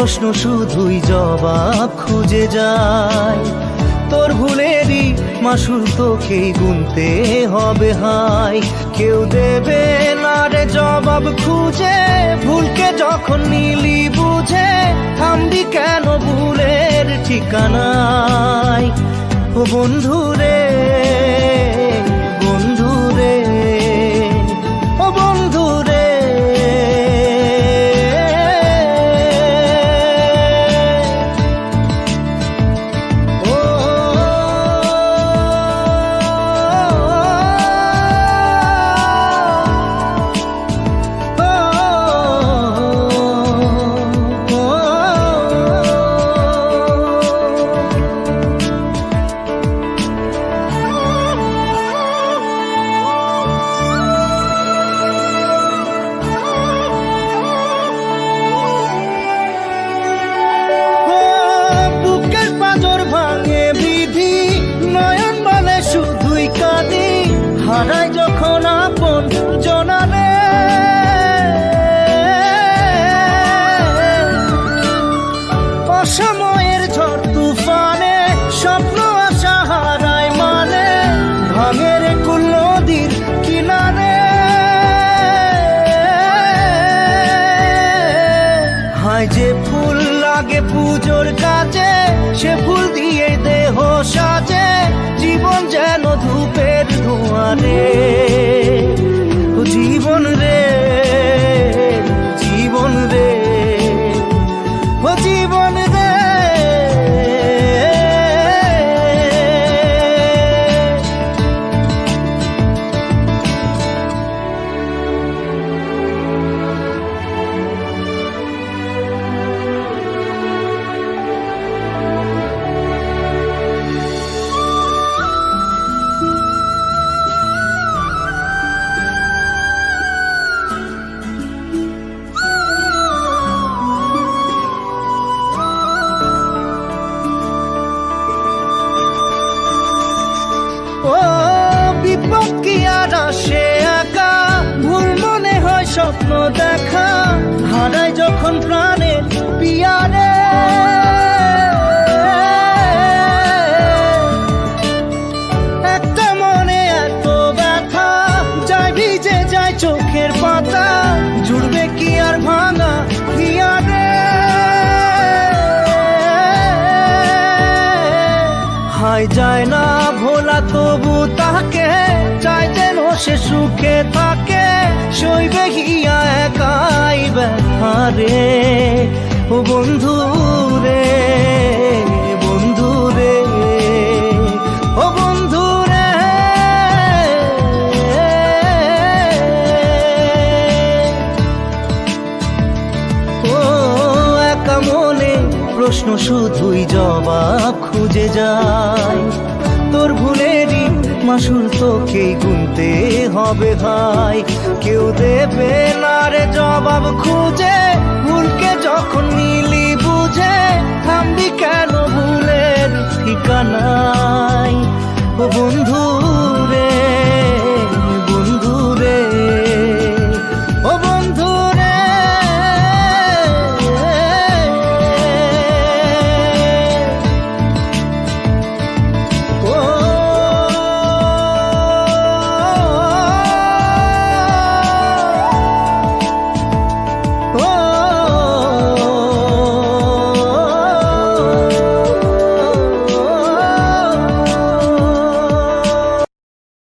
প্রশ্ন শুধুই জবাব খুঁজে যায়। তোর ভুলেরই মাসুল তোকেই গুনতে হবে হাই। কেউ দেবে না রে জবাব খুঁজে, ভুলকে যখন নিলি বুঝে থামবি কেন ভুলের ঠিকানায়। ও বন্ধু রে, বন্ধু রে, ও বন্ধু রে। হারাই যখন আপন জনারে, অসময়ের ঝড় তুফানে স্বপ্ন আশা হারায় মানে, ভাঙের কুল নদীর কিনারে। হায় যে ফুল লাগে পুজোর কাজে, সে ফুল দিয়ে দেহ সাজে, জীবন যেন ধূপের ধোঁয়ারে। ও জীবন রে, জীবন রে, ও জীবন রে। ও বিপদ কি আর আসে একা, ভুল মনে হয় স্বপ্ন দেখা, হারাই যখন প্রাণের পিয়ারে। একটা মনে এত ব্যথা, যায় ভিজে যায় চোখের পাতা, জুড়বে কি আর ভাঙা হিয়ারে। হায় যায় না ভোলা তবু তাকে, চাই যেন সে সুখে থাকে, সইবে হিয়া একাই ব্যথা রে। ও বন্ধু রে, বন্ধু রে, ও বন্ধু রে। ও একা মনে প্রশ্ন শুধুই জবাব খুঁজে যায়। তোর ভুলেরই মাসুল তোকেই গুনতে হবে ভাই। কেউ দেবে না রে জবাব খুঁজে, ভুলকে যখন নিলি বুঝে থামবি কেন ভুলের ঠিকানা।